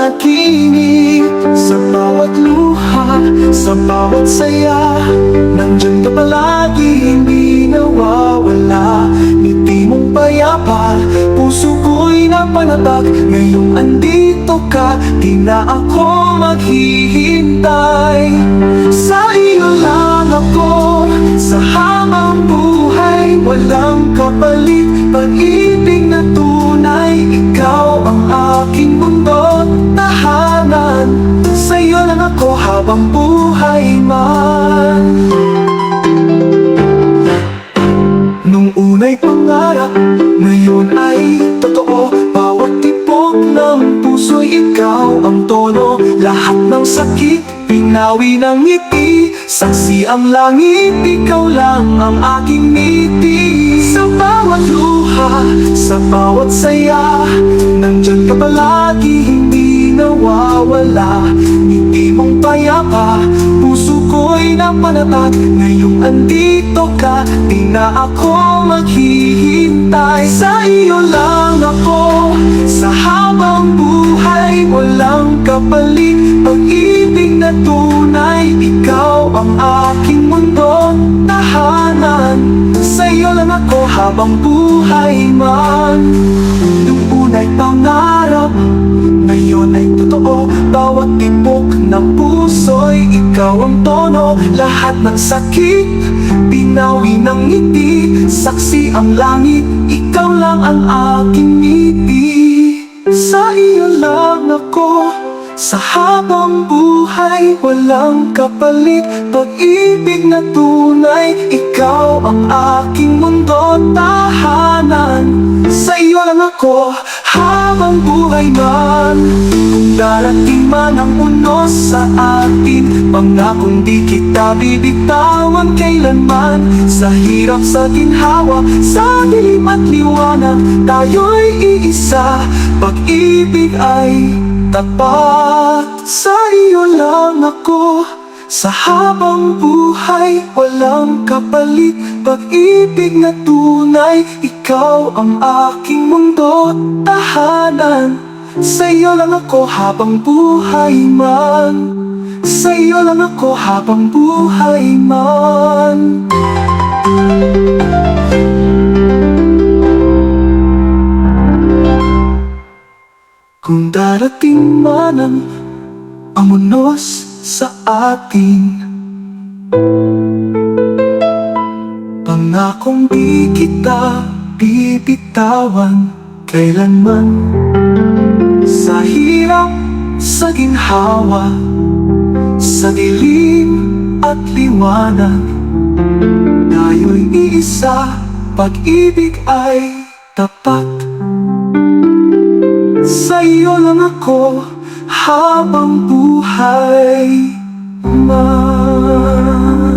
panaginip. Sa bawat luha, sa bawat saya, nandyan ka palagi, hindi nawawala. Ngiti mong payapa, puso ko'y napanatag. Ngayong andito ka, di na ako maghihintay. Sa iyo lang ako, sa habang buhay, walang kapalit. Pag-ibig na tunay, ikaw ang aking mundo, tahanan. Sa iyo lang ako habang buhay man. Nung una'y pangarap, ngayon ay totoo. Bawat tibok ng puso'y ikaw ang tono. Lahat ng sakit, pinawi ng ngiti. Saksi ang langit, ikaw lang ang aking ngiti. Sa bawat luha, sa bawat saya, nandyan ka palagi, hindi nawawala. Ngiti mong payapa, puso ko'y napanatag. Ngayong andito ka, di na ako maghihintay. Sa iyo lang ako, sa habang buhay, walang kapalit. Pag-ibig na tunay, ikaw ang aking mundo, tahanan. Sa iyo lang ako habang buhay man. Nung una'y pangarap, ngayon ay totoo. Bawat tibok ng puso'y ikaw ang tono. Lahat ng sakit, pinawi ng ngiti. Saksi ang langit, ikaw lang ang aking ngiti. Sa iyo lang ako, sa habang buhay, walang kapalit. Pag-ibig na tunay, ikaw ang aking mundo, tahanan. Sa iyo lang ako, habang buhay man. Kung darating man ang unos sa atin, pangakong di kita bibitawan kailanman. Sa hirap, sa ginhawa, sa dilim at liwanag, tayo'y iisa. Pag-ibig ay tapat. Sa iyo lang ako, sa habang buhay, walang kapalit. Pag-ibig na tunay, ikaw ang aking mundo, tahanan. Sa iyo lang ako habang buhay man. Sa iyo lang ako habang buhay man. Kung darating man ang unos sa atin, pangakong di kita bibitawan kailanman. Sa hirap, sa ginhawa, sa dilim at liwanag, tayo'y iisa. Pag-ibig ay tapat. Sa iyo lang ako habang buhay man.